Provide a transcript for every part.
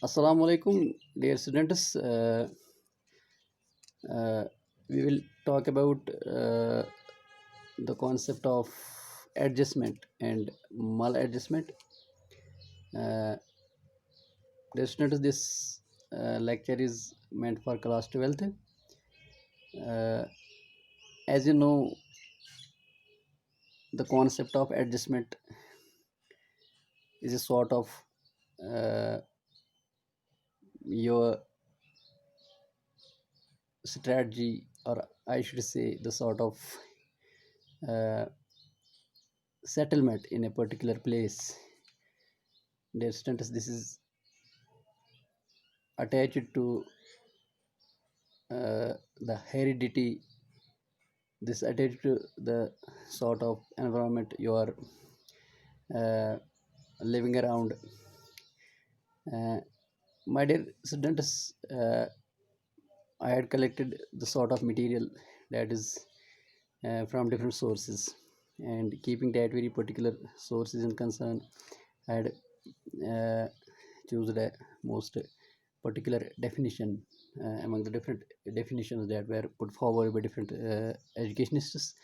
Assalamu alaikum, dear students. Uh, we will talk about the concept of adjustment and maladjustment. Uh, dear students, this lecture is meant for class 12th. Uh, as you know, the concept of adjustment is a sort of uh, your strategy, or I should say, the sort of uh, settlement in a particular place. Dear students, this is attached to the heredity, this attached to the sort of environment you are uh, living around. uh, my dear students, I had collected the sort of material that is from different sources, and keeping that very particular sources in concern, I had uh, choose the most particular definition among the different definitions that were put forward by different educationists.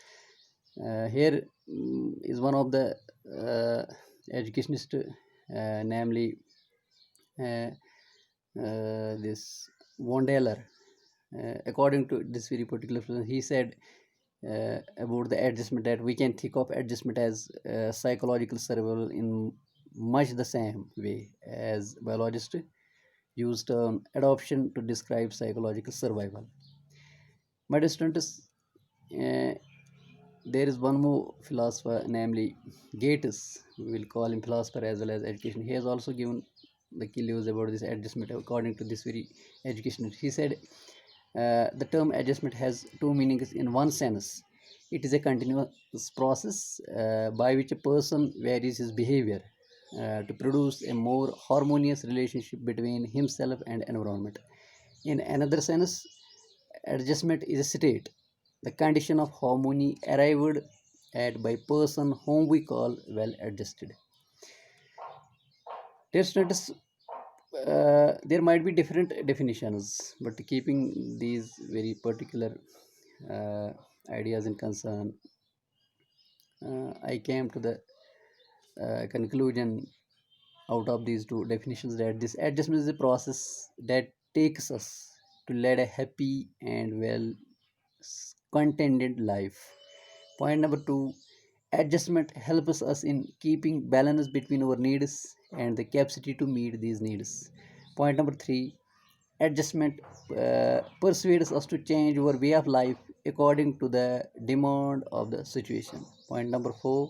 Here is one of the educationists, namely uh, this Wandeler. According to this very particular person, he said about the adjustment that we can think of adjustment as psychological survival in much the same way as biologists use term adoption to describe psychological survival. My dear students, there is one more philosopher, namely Gates. We will call him philosopher as well as education. He has also given the key news about this adjustment according to this very education. He said the term adjustment has two meanings in one sense. It is a continuous process by which a person varies his behavior to produce a more harmonious relationship between himself and environment. In another sense, adjustment is a state, the condition of harmony arrived at by person whom we call well adjusted. Dear there might be different definitions, but keeping these very particular uh, ideas in concern, I came to the conclusion out of these two definitions that this adjustment is a process that takes us to lead a happy and well contented life. Point number two, adjustment helps us in keeping balance between our needs and the capacity to meet these needs. Point number three, adjustment persuades us to change our way of life according to the demand of the situation. Point number four,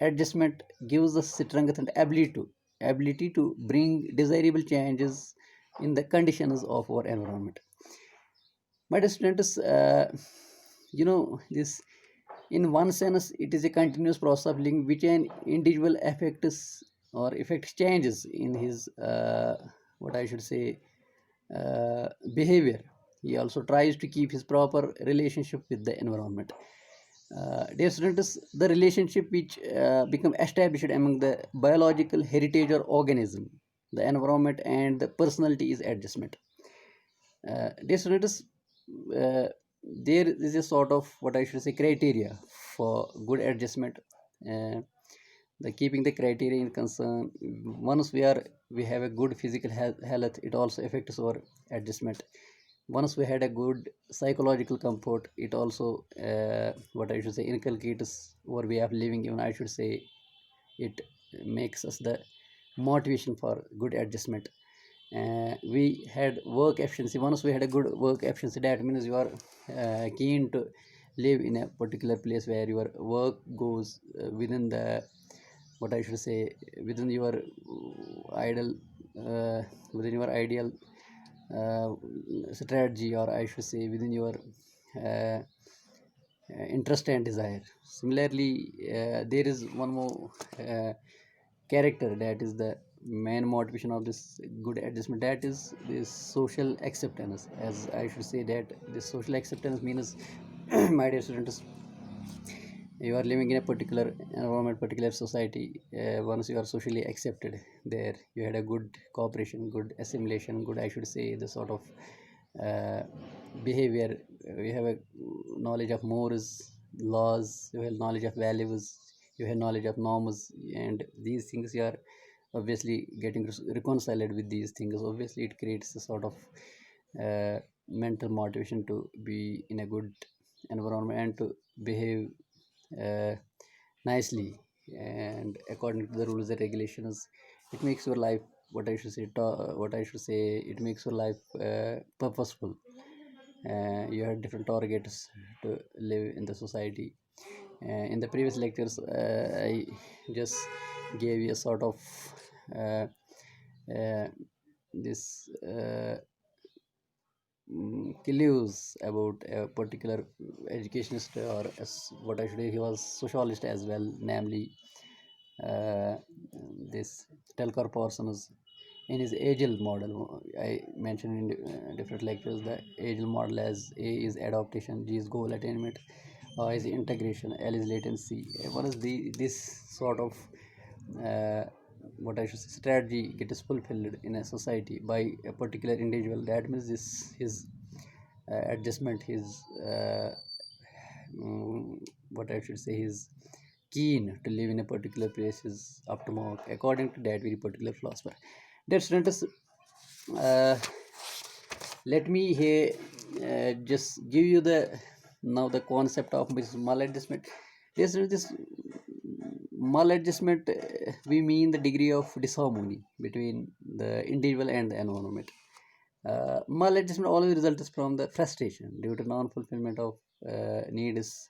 adjustment gives us strength and ability to bring desirable changes in the conditions of our environment. My dear students, this in one sense it is a continuous process of living which an individual affects or affects changes in his what I should say behavior. He also tries to keep his proper relationship with the environment. Dear students, the relationship which become established among the biological heritage or organism, the environment and the personality is adjustment. Dear students, uh, there is a sort of what I should say criteria for good adjustment. Uh, the keeping the criteria in concern, once we have a good physical health, it also affects our adjustment. Once we had a good psychological comfort, it also what I should say inculcates our way of living. Even I should say it makes us the motivation for good adjustment. We had work efficiency. Once we had a good work efficiency, that means you are keen to live in a particular place where your work goes within the what I should say within your ideal within your ideal uh, strategy, or I should say within your uh, interest and desire. Similarly, there is one more character that is the main motivation of this good adjustment, that is this social acceptance. As I should say that this social acceptance means my dear students, you are living in a particular environment, particular society. Once you are socially accepted there, you had a good cooperation, good assimilation, good, I should say, the sort of uh, behavior. You have a knowledge of morals, laws, you have knowledge of values, you have knowledge of norms, and these things you are obviously getting reconciled with these things. Obviously it creates a sort of uh, mental motivation to be in a good environment and to behave uh, nicely and according to the rules and regulations. It makes your life, what I should say, what I should say, it makes your life purposeful. You have different targets to live in the society. In the previous lectures, I just gave you a sort of uh, uh, this clues about a particular educationist, or as what I should say, he was socialist as well, namely uh, this Telkar Parsons. In his agile model, I mentioned in different lectures, the agile model as A is adaptation, G is goal attainment, I is integration, L is latency. What is this sort of uh, what I should say strategy gets fulfilled in a society by a particular individual? That means this his adjustment, his what I should say, his keen to live in a particular place is up to mark according to that very particular philosopher. Dear students, uh, let me here just give you the now the concept of this maladjustment. Yes, this maladjustment, we mean the degree of disharmony between the individual and the environment. Maladjustment always results from the frustration due to non-fulfillment of needs.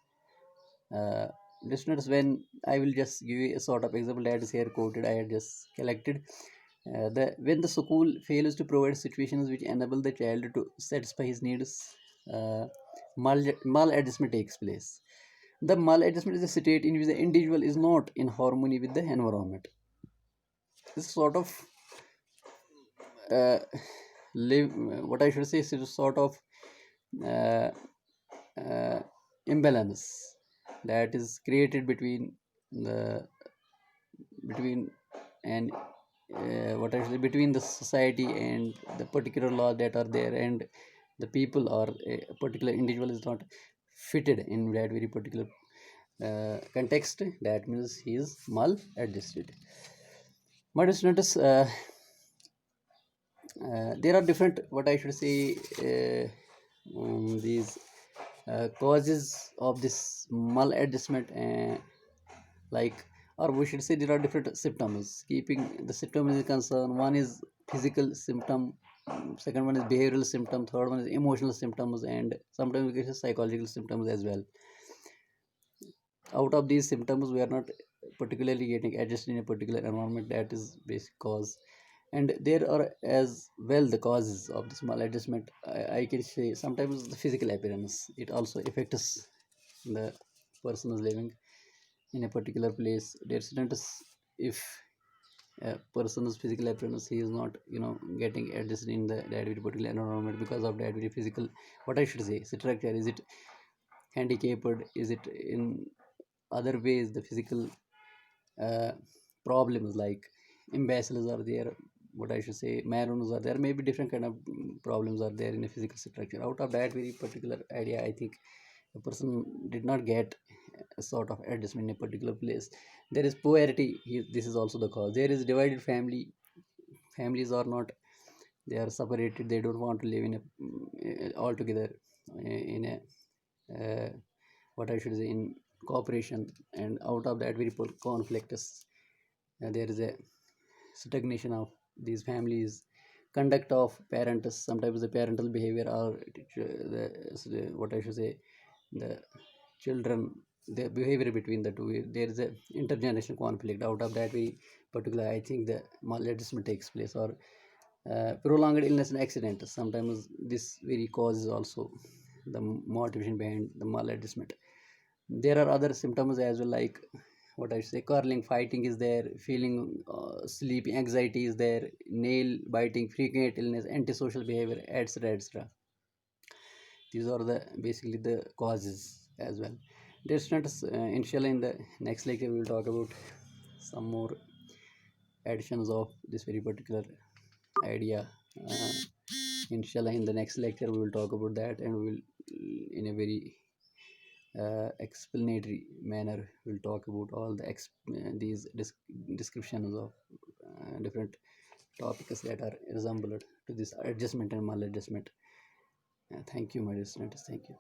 Uh, Listeners, when I will just give you a sort of example that is here quoted, I had just collected. The when the school fails to provide situations which enable the child to satisfy his needs, uh, maladjustment takes place. The maladjustment is a state in which the individual is not in harmony with the environment. This sort of uh, live, what I should say is a sort of uh, uh, imbalance that is created the between and what I should say, between the society and the particular law that are there, and the people or a particular individual is not fitted in that very particular context. That means he is maladjusted. But students, there are different, what I should say, these causes of this maladjustment, like, or we should say there are different symptoms. Keeping the symptom is concerned, one is physical symptom, second one is behavioral symptom, third one is emotional symptoms, and sometimes we get psychological symptoms as well. Out of these symptoms, we are not particularly getting adjusted in a particular environment. That is basic cause. And there are as well the causes of this maladjustment. I can say sometimes the physical appearance, it also affects the person who's living in a particular place. Their status, if a person's physical appearance, he is not, getting adjusted in the that very particular environment because of that very physical, what I should say, structure. Is it handicapped? Is it in other ways the physical uh, problems, like imbeciles are there, what I should say, maroons are there, maybe different kind of problems are there in a physical structure. Out of that very particular idea, I think a person did not get a sort of adjustment in a particular place. There is poverty, this is also the cause. There is divided family, families are not, they are separated, they don't want to live in a all together in a uh, what I should say, in cooperation. And out of that very conflict is, there is a stagnation of these families. Conduct of parents, sometimes the parental behavior, or what I should say, the children, the behavior between the two, there is a intergenerational conflict. Out of that very particular, I think the maladjustment takes place. Or prolonged illness and accident, sometimes this very cause is also the motivation behind the maladjustment. There are other symptoms as well, like, what I say, curling, fighting is there, feeling sleepy, anxiety is there, nail biting, frequent illness, antisocial behavior, etc., etc. These are the basically the causes as well. Dear students, inshallah in the next lecture we will talk about some more additions of this very particular idea. Uh, Inshallah in the next lecture we will talk about that, and we will in a very explanatory manner we'll talk about all the these descriptions of different topics that are resembled to this adjustment and maladjustment. Thank you, my dear students. Thank you.